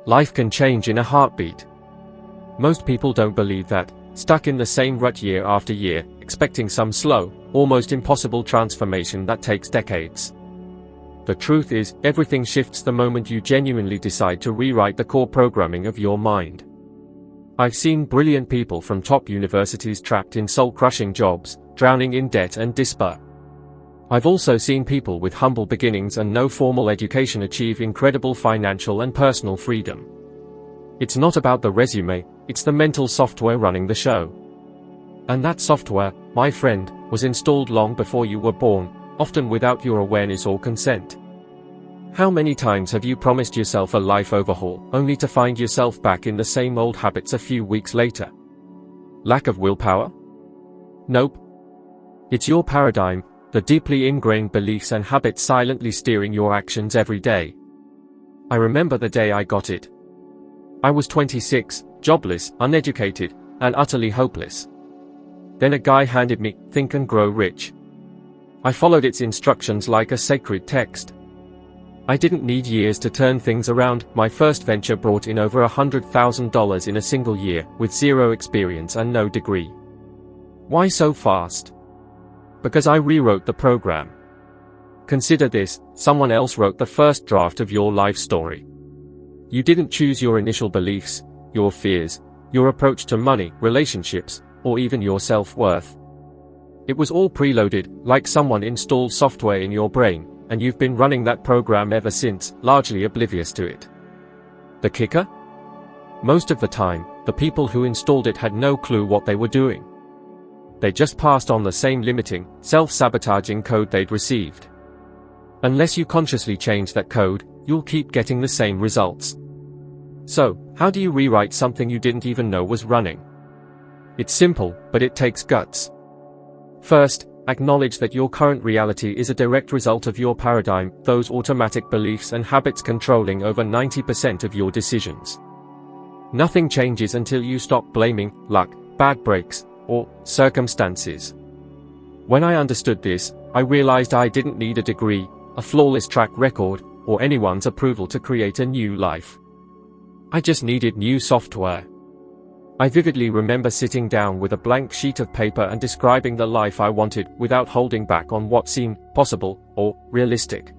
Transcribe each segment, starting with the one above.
Life can change in a heartbeat. Most people don't believe that, stuck in the same rut year after year, expecting some slow, almost impossible transformation that takes decades. The truth is, everything shifts the moment you genuinely decide to rewrite the core programming of your mind. I've seen brilliant people from top universities trapped in soul-crushing jobs, drowning in debt and despair. I've also seen people with humble beginnings and no formal education achieve incredible financial and personal freedom. It's not about the resume, it's the mental software running the show. And that software, my friend, was installed long before you were born, often without your awareness or consent. How many times have you promised yourself a life overhaul, only to find yourself back in the same old habits a few weeks later? Lack of willpower? Nope. It's your paradigm, the deeply ingrained beliefs and habits silently steering your actions every day. I remember the day I got it. I was 26, jobless, uneducated, and utterly hopeless. Then a guy handed me, Think and Grow Rich. I followed its instructions like a sacred text. I didn't need years to turn things around. My first venture brought in over $100,000 in a single year, with zero experience and no degree. Why so fast? Because I rewrote the program. Consider this, someone else wrote the first draft of your life story. You didn't choose your initial beliefs, your fears, your approach to money, relationships, or even your self-worth. It was all preloaded, like someone installed software in your brain, and you've been running that program ever since, largely oblivious to it. The kicker? Most of the time, the people who installed it had no clue what they were doing. They just passed on the same limiting, self-sabotaging code they'd received. Unless you consciously change that code, you'll keep getting the same results. So, how do you rewrite something you didn't even know was running? It's simple, but it takes guts. First, acknowledge that your current reality is a direct result of your paradigm, those automatic beliefs and habits controlling over 90% of your decisions. Nothing changes until you stop blaming luck, bad breaks, or circumstances. When I understood this, I realized I didn't need a degree, a flawless track record, or anyone's approval to create a new life. I just needed new software. I vividly remember sitting down with a blank sheet of paper and describing the life I wanted without holding back on what seemed possible or realistic.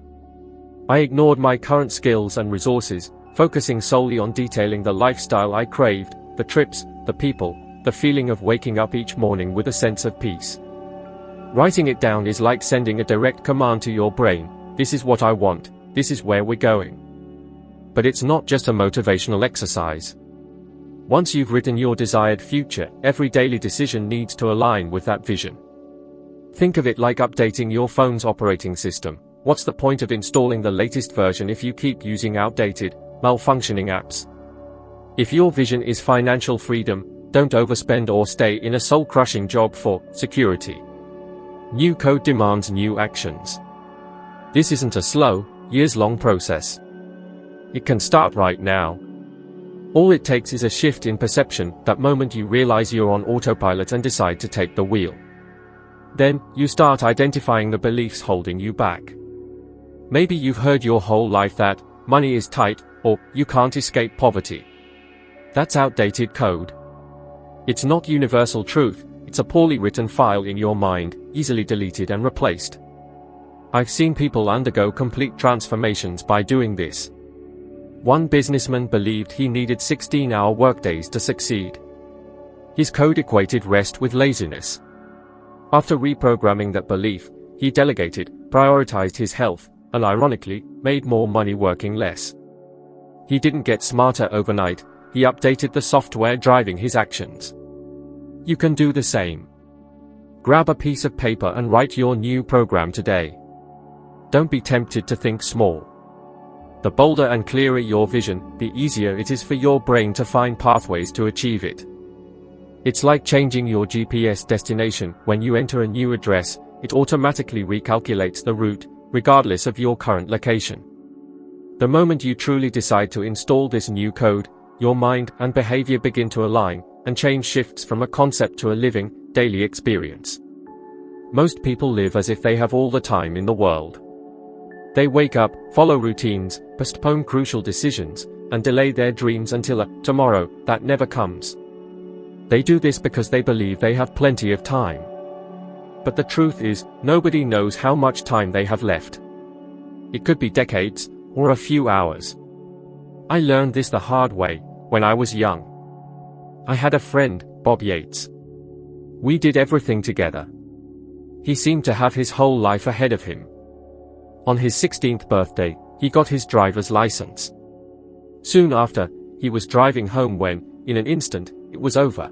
I ignored my current skills and resources, focusing solely on detailing the lifestyle I craved, the trips, the people, the feeling of waking up each morning with a sense of peace. Writing it down is like sending a direct command to your brain, this is what I want, this is where we're going. But it's not just a motivational exercise. Once you've written your desired future, every daily decision needs to align with that vision. Think of it like updating your phone's operating system. What's the point of installing the latest version if you keep using outdated, malfunctioning apps? If your vision is financial freedom, don't overspend or stay in a soul-crushing job for security. New code demands new actions. This isn't a slow, years-long process. It can start right now. All it takes is a shift in perception, that moment you realize you're on autopilot and decide to take the wheel. Then, you start identifying the beliefs holding you back. Maybe you've heard your whole life that money is tight, or you can't escape poverty. That's outdated code. It's not universal truth, it's a poorly written file in your mind, easily deleted and replaced. I've seen people undergo complete transformations by doing this. One businessman believed he needed 16-hour workdays to succeed. His code equated rest with laziness. After reprogramming that belief, he delegated, prioritized his health, and ironically, made more money working less. He didn't get smarter overnight, he updated the software driving his actions. You can do the same. Grab a piece of paper and write your new program today. Don't be tempted to think small. The bolder and clearer your vision, the easier it is for your brain to find pathways to achieve it. It's like changing your GPS destination. When you enter a new address, it automatically recalculates the route, regardless of your current location. The moment you truly decide to install this new code, your mind and behavior begin to align, and change shifts from a concept to a living, daily experience. Most people live as if they have all the time in the world. They wake up, follow routines, postpone crucial decisions, and delay their dreams until a tomorrow that never comes. They do this because they believe they have plenty of time. But the truth is, nobody knows how much time they have left. It could be decades, or a few hours. I learned this the hard way, when I was young. I had a friend, Bob Yates. We did everything together. He seemed to have his whole life ahead of him. On his 16th birthday, he got his driver's license. Soon after, he was driving home when, in an instant, it was over.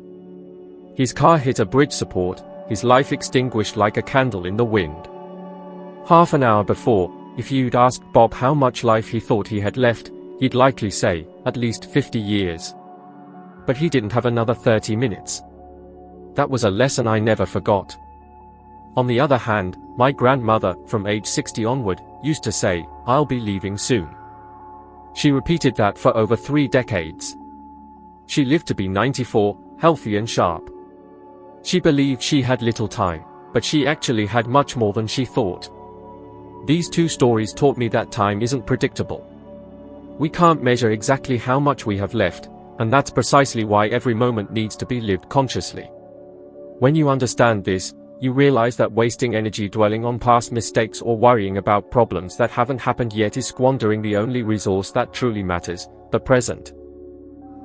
His car hit a bridge support, his life extinguished like a candle in the wind. Half an hour before, if you'd asked Bob how much life he thought he had left, he'd likely say, at least 50 years. But he didn't have another 30 minutes. That was a lesson I never forgot. On the other hand, my grandmother, from age 60 onward, used to say, "I'll be leaving soon." She repeated that for over 3 decades. She lived to be 94, healthy and sharp. She believed she had little time, but she actually had much more than she thought. These 2 stories taught me that time isn't predictable. We can't measure exactly how much we have left, and that's precisely why every moment needs to be lived consciously. When you understand this, you realize that wasting energy dwelling on past mistakes or worrying about problems that haven't happened yet is squandering the only resource that truly matters, the present.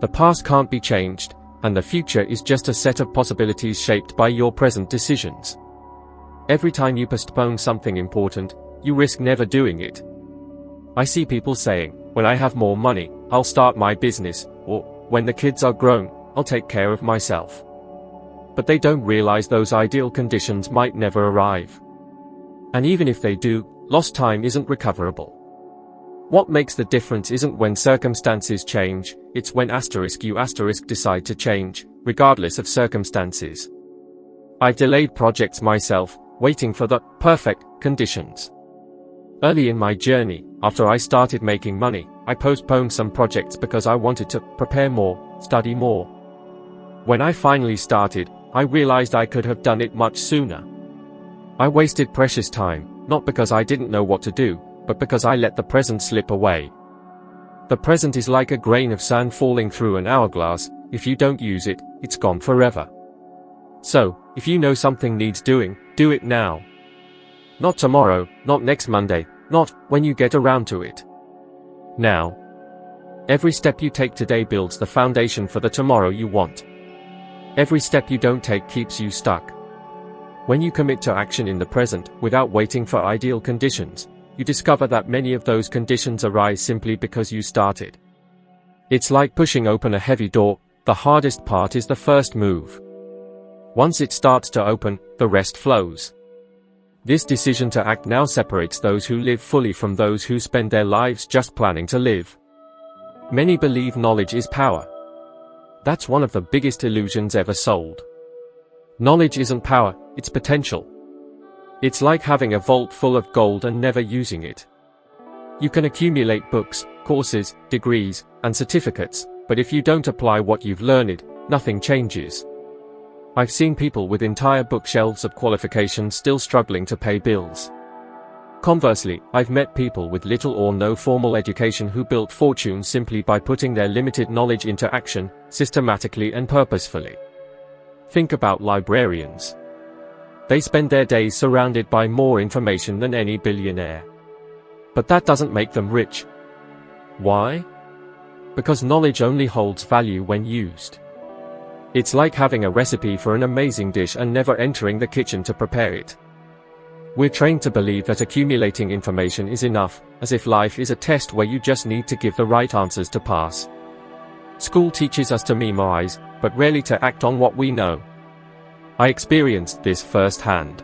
The past can't be changed, and the future is just a set of possibilities shaped by your present decisions. Every time you postpone something important, you risk never doing it. I see people saying, "When I have more money, I'll start my business," or, "When the kids are grown, I'll take care of myself." But they don't realize those ideal conditions might never arrive. And even if they do, lost time isn't recoverable. What makes the difference isn't when circumstances change, it's when you decide to change, regardless of circumstances. I've delayed projects myself, waiting for the perfect conditions. Early in my journey, after I started making money, I postponed some projects because I wanted to prepare more, study more. When I finally started, I realized I could have done it much sooner. I wasted precious time, not because I didn't know what to do, but because I let the present slip away. The present is like a grain of sand falling through an hourglass. If you don't use it, it's gone forever. So, if you know something needs doing, do it now. Not tomorrow, not next Monday, not when you get around to it. Now. Every step you take today builds the foundation for the tomorrow you want. Every step you don't take keeps you stuck. When you commit to action in the present, without waiting for ideal conditions, you discover that many of those conditions arise simply because you started. It's like pushing open a heavy door. The hardest part is the first move. Once it starts to open, the rest flows. This decision to act now separates those who live fully from those who spend their lives just planning to live. Many believe knowledge is power. That's one of the biggest illusions ever sold. Knowledge isn't power, it's potential. It's like having a vault full of gold and never using it. You can accumulate books, courses, degrees, and certificates, but if you don't apply what you've learned, nothing changes. I've seen people with entire bookshelves of qualifications still struggling to pay bills. Conversely, I've met people with little or no formal education who built fortunes simply by putting their limited knowledge into action, systematically and purposefully. Think about librarians. They spend their days surrounded by more information than any billionaire. But that doesn't make them rich. Why? Because knowledge only holds value when used. It's like having a recipe for an amazing dish and never entering the kitchen to prepare it. We're trained to believe that accumulating information is enough, as if life is a test where you just need to give the right answers to pass. School teaches us to memorize, but rarely to act on what we know. I experienced this firsthand.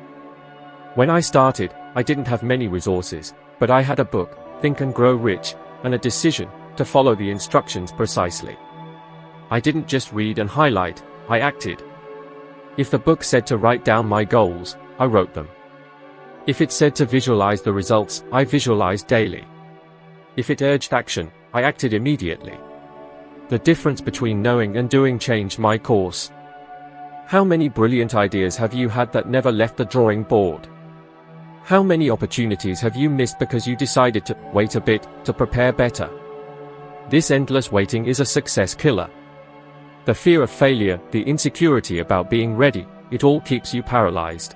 When I started, I didn't have many resources, but I had a book, Think and Grow Rich, and a decision to follow the instructions precisely. I didn't just read and highlight, I acted. If the book said to write down my goals, I wrote them. If it said to visualize the results, I visualized daily. If it urged action, I acted immediately. The difference between knowing and doing changed my course. How many brilliant ideas have you had that never left the drawing board? How many opportunities have you missed because you decided to wait a bit to prepare better? This endless waiting is a success killer. The fear of failure, the insecurity about being ready, it all keeps you paralyzed.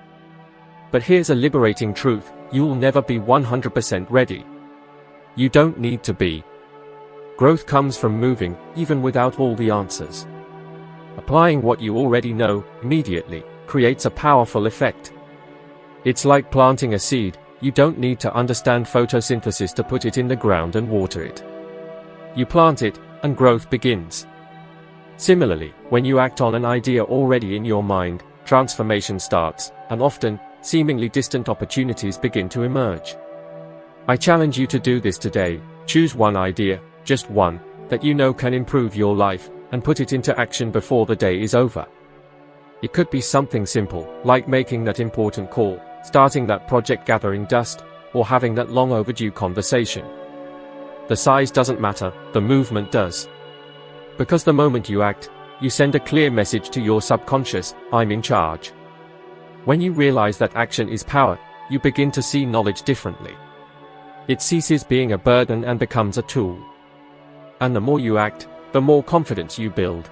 But here's a liberating truth: you'll never be 100% ready. You don't need to be. Growth comes from moving, even without all the answers. Applying what you already know, immediately, creates a powerful effect. It's like planting a seed. You don't need to understand photosynthesis to put it in the ground and water it. You plant it, and growth begins. Similarly, when you act on an idea already in your mind, transformation starts, and often, seemingly distant opportunities begin to emerge. I challenge you to do this today. Choose one idea, just one, that you know can improve your life, and put it into action before the day is over. It could be something simple, like making that important call, starting that project gathering dust, or having that long overdue conversation. The size doesn't matter, the movement does. Because the moment you act, you send a clear message to your subconscious: I'm in charge. When you realize that action is power, you begin to see knowledge differently. It ceases being a burden and becomes a tool. And the more you act, the more confidence you build.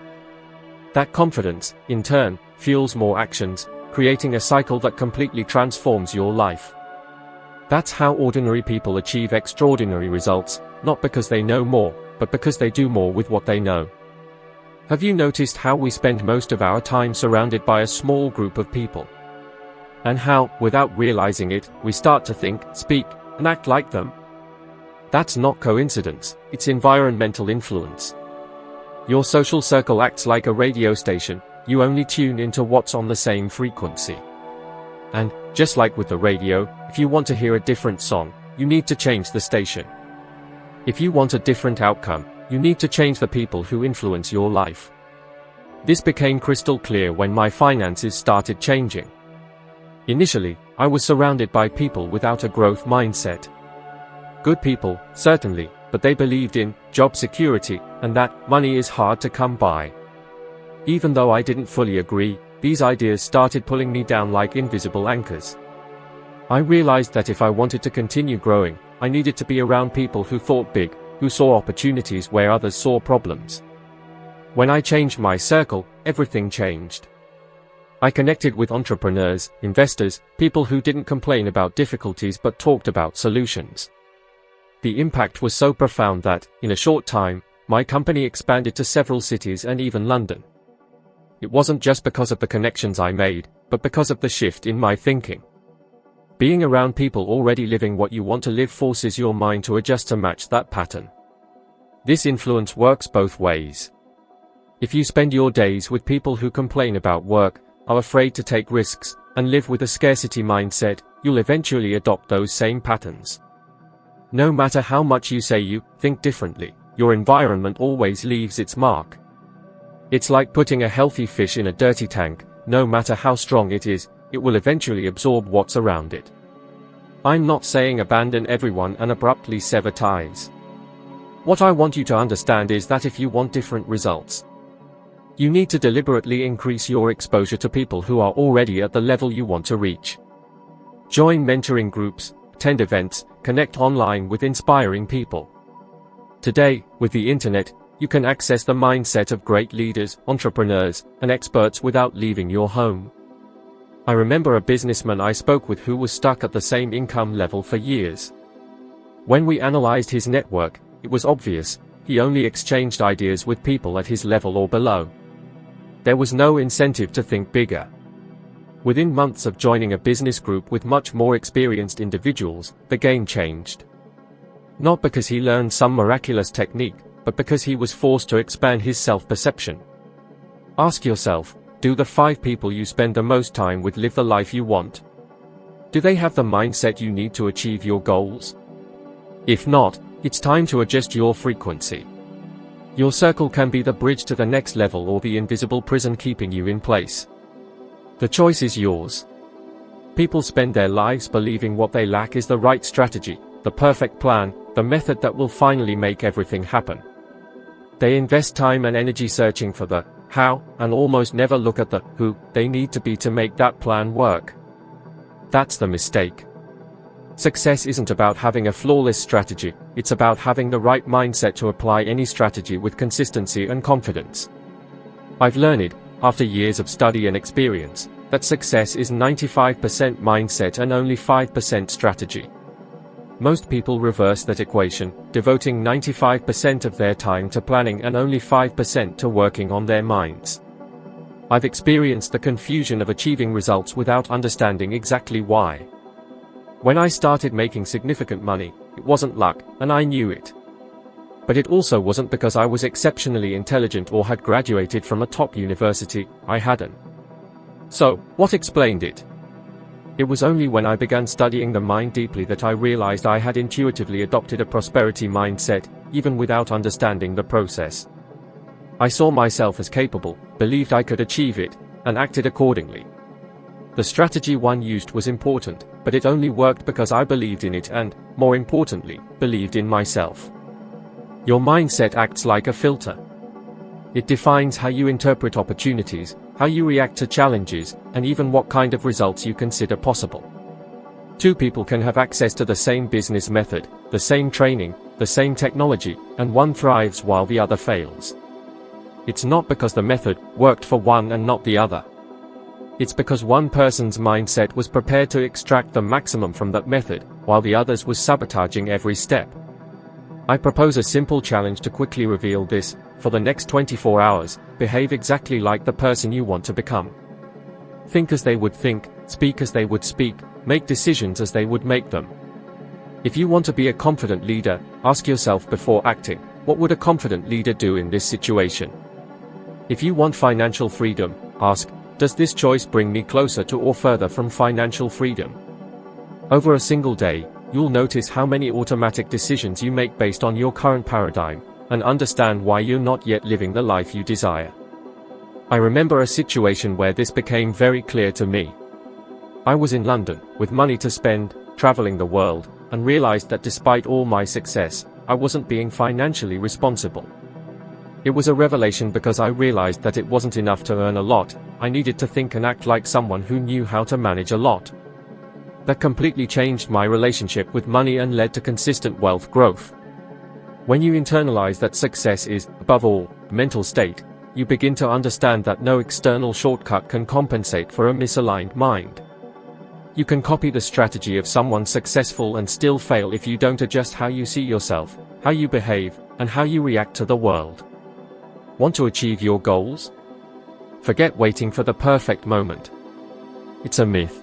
That confidence, in turn, fuels more actions, creating a cycle that completely transforms your life. That's how ordinary people achieve extraordinary results, not because they know more, but because they do more with what they know. Have you noticed how we spend most of our time surrounded by a small group of people? And how, without realizing it, we start to think, speak, and act like them? That's not coincidence, it's environmental influence. Your social circle acts like a radio station. You only tune into what's on the same frequency. And, just like with the radio, if you want to hear a different song, you need to change the station. If you want a different outcome, you need to change the people who influence your life. This became crystal clear when my finances started changing. Initially, I was surrounded by people without a growth mindset. Good people, certainly, but they believed in job security, and that money is hard to come by. Even though I didn't fully agree, these ideas started pulling me down like invisible anchors. I realized that if I wanted to continue growing, I needed to be around people who thought big, who saw opportunities where others saw problems. When I changed my circle, everything changed. I connected with entrepreneurs, investors, people who didn't complain about difficulties but talked about solutions. The impact was so profound that, in a short time, my company expanded to several cities and even London. It wasn't just because of the connections I made, but because of the shift in my thinking. Being around people already living what you want to live forces your mind to adjust to match that pattern. This influence works both ways. If you spend your days with people who complain about work, are afraid to take risks, and live with a scarcity mindset, you'll eventually adopt those same patterns. No matter how much you say you think differently, your environment always leaves its mark. It's like putting a healthy fish in a dirty tank. No matter how strong it is, it will eventually absorb what's around it. I'm not saying abandon everyone and abruptly sever ties. What I want you to understand is that if you want different results, you need to deliberately increase your exposure to people who are already at the level you want to reach. Join mentoring groups, attend events, connect online with inspiring people. Today, with the internet, you can access the mindset of great leaders, entrepreneurs, and experts without leaving your home. I remember a businessman I spoke with who was stuck at the same income level for years. When we analyzed his network, it was obvious he only exchanged ideas with people at his level or below. There was no incentive to think bigger. Within months of joining a business group with much more experienced individuals, the game changed. Not because he learned some miraculous technique, but because he was forced to expand his self-perception. Ask yourself, do the 5 people you spend the most time with live the life you want? Do they have the mindset you need to achieve your goals? If not, it's time to adjust your frequency. Your circle can be the bridge to the next level or the invisible prison keeping you in place. The choice is yours. People spend their lives believing what they lack is the right strategy, the perfect plan, the method that will finally make everything happen. They invest time and energy searching for the how, and almost never look at the who they need to be to make that plan work. That's the mistake. Success isn't about having a flawless strategy, it's about having the right mindset to apply any strategy with consistency and confidence. I've learned, after years of study and experience, that success is 95% mindset and only 5% strategy. Most people reverse that equation, devoting 95% of their time to planning and only 5% to working on their minds. I've experienced the confusion of achieving results without understanding exactly why. When I started making significant money, it wasn't luck, and I knew it. But it also wasn't because I was exceptionally intelligent or had graduated from a top university. I hadn't. So, what explained it? It was only when I began studying the mind deeply that I realized I had intuitively adopted a prosperity mindset, even without understanding the process. I saw myself as capable, believed I could achieve it, and acted accordingly. The strategy one used was important, but it only worked because I believed in it and, more importantly, believed in myself. Your mindset acts like a filter. It defines how you interpret opportunities, how you react to challenges, and even what kind of results you consider possible. Two people can have access to the same business method, the same training, the same technology, and one thrives while the other fails. It's not because the method worked for one and not the other. It's because one person's mindset was prepared to extract the maximum from that method, while the other's was sabotaging every step. I propose a simple challenge to quickly reveal this. For the next 24 hours, behave exactly like the person you want to become. Think as they would think, speak as they would speak, make decisions as they would make them. If you want to be a confident leader, ask yourself before acting, what would a confident leader do in this situation? If you want financial freedom, ask, does this choice bring me closer to or further from financial freedom? Over a single day, you'll notice how many automatic decisions you make based on your current paradigm, and understand why you're not yet living the life you desire. I remember a situation where this became very clear to me. I was in London, with money to spend, traveling the world, and realized that despite all my success, I wasn't being financially responsible. It was a revelation because I realized that it wasn't enough to earn a lot, I needed to think and act like someone who knew how to manage a lot. That completely changed my relationship with money and led to consistent wealth growth. When you internalize that success is, above all, a mental state, you begin to understand that no external shortcut can compensate for a misaligned mind. You can copy the strategy of someone successful and still fail if you don't adjust how you see yourself, how you behave, and how you react to the world. Want to achieve your goals? Forget waiting for the perfect moment. It's a myth.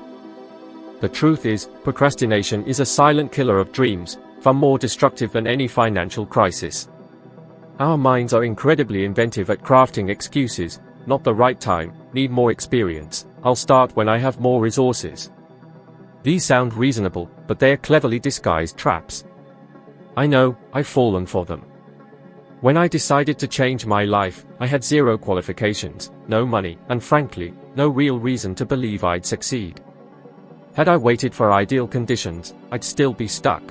The truth is, procrastination is a silent killer of dreams, far more destructive than any financial crisis. Our minds are incredibly inventive at crafting excuses, not the right time, need more experience, I'll start when I have more resources. These sound reasonable, but they are cleverly disguised traps. I know, I've fallen for them. When I decided to change my life, I had zero qualifications, no money, and frankly, no real reason to believe I'd succeed. Had I waited for ideal conditions, I'd still be stuck.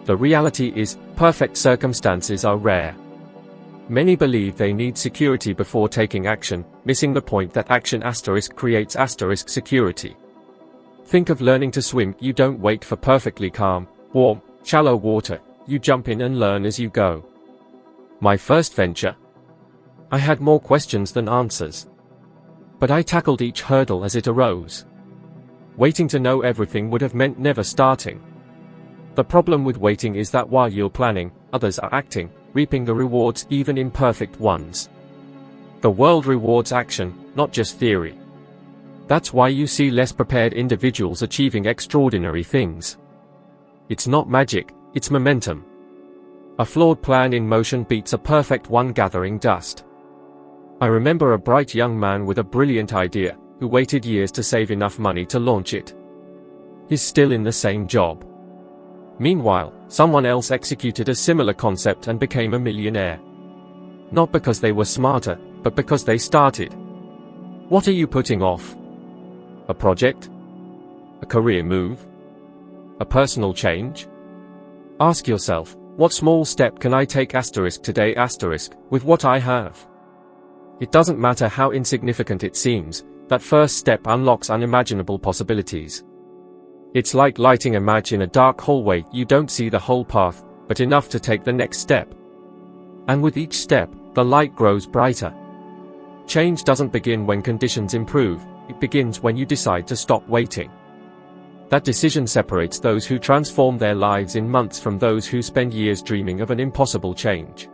The reality is, perfect circumstances are rare. Many believe they need security before taking action, missing the point that action * creates * security. Think of learning to swim. You don't wait for perfectly calm, warm, shallow water, you jump in and learn as you go. My first venture? I had more questions than answers. But I tackled each hurdle as it arose. Waiting to know everything would have meant never starting. The problem with waiting is that while you're planning, others are acting, reaping the rewards, even imperfect ones. The world rewards action, not just theory. That's why you see less prepared individuals achieving extraordinary things. It's not magic, it's momentum. A flawed plan in motion beats a perfect one gathering dust. I remember a bright young man with a brilliant idea, who waited years to save enough money to launch it. He's still in the same job. Meanwhile, someone else executed a similar concept and became a millionaire. Not because they were smarter, but because they started. What are you putting off? A project? A career move? A personal change? Ask yourself, what small step can I take * today * with what I have? It doesn't matter how insignificant it seems, that first step unlocks unimaginable possibilities. It's like lighting a match in a dark hallway. You don't see the whole path, but enough to take the next step. And with each step, the light grows brighter. Change doesn't begin when conditions improve, it begins when you decide to stop waiting. That decision separates those who transform their lives in months from those who spend years dreaming of an impossible change.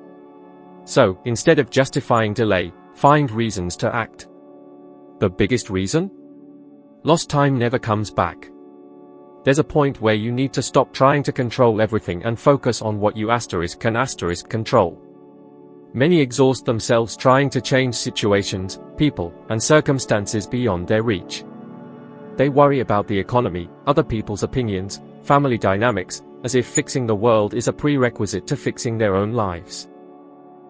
So, instead of justifying delay, find reasons to act. The biggest reason? Lost time never comes back. There's a point where you need to stop trying to control everything and focus on what you can control. Many exhaust themselves trying to change situations, people, and circumstances beyond their reach. They worry about the economy, other people's opinions, family dynamics, as if fixing the world is a prerequisite to fixing their own lives.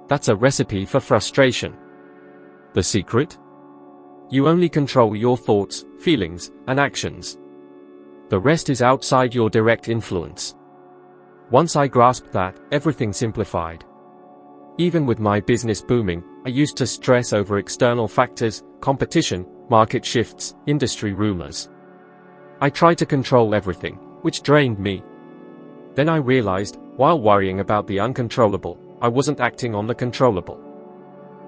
That's a recipe for frustration. The secret? You only control your thoughts, feelings, and actions. The rest is outside your direct influence. Once I grasped that, everything simplified. Even with my business booming, I used to stress over external factors, competition, market shifts, industry rumors. I tried to control everything, which drained me. Then I realized, while worrying about the uncontrollable, I wasn't acting on the controllable.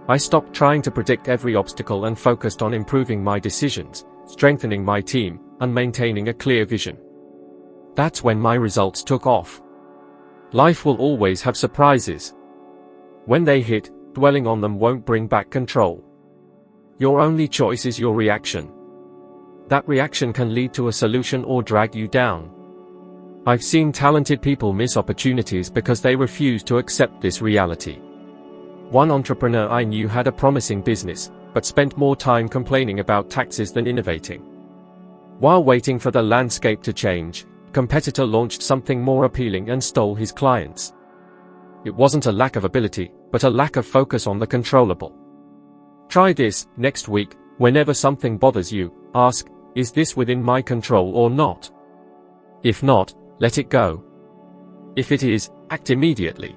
I stopped trying to predict every obstacle and focused on improving my decisions, strengthening my team, and maintaining a clear vision. That's when my results took off. Life will always have surprises. When they hit, dwelling on them won't bring back control. Your only choice is your reaction. That reaction can lead to a solution or drag you down. I've seen talented people miss opportunities because they refuse to accept this reality. One entrepreneur I knew had a promising business, but spent more time complaining about taxes than innovating. While waiting for the landscape to change, a competitor launched something more appealing and stole his clients. It wasn't a lack of ability, but a lack of focus on the controllable. Try this. Next week, whenever something bothers you, ask, is this within my control or not? If not, let it go. If it is, act immediately.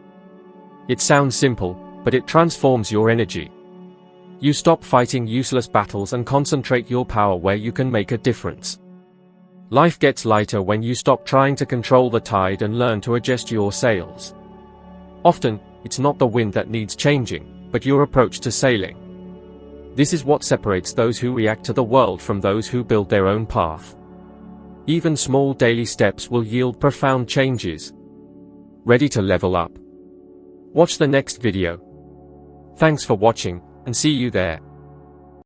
It sounds simple, but it transforms your energy. You stop fighting useless battles and concentrate your power where you can make a difference. Life gets lighter when you stop trying to control the tide and learn to adjust your sails. Often, it's not the wind that needs changing, but your approach to sailing. This is what separates those who react to the world from those who build their own path. Even small daily steps will yield profound changes. Ready to level up? Watch the next video. Thanks for watching, and see you there.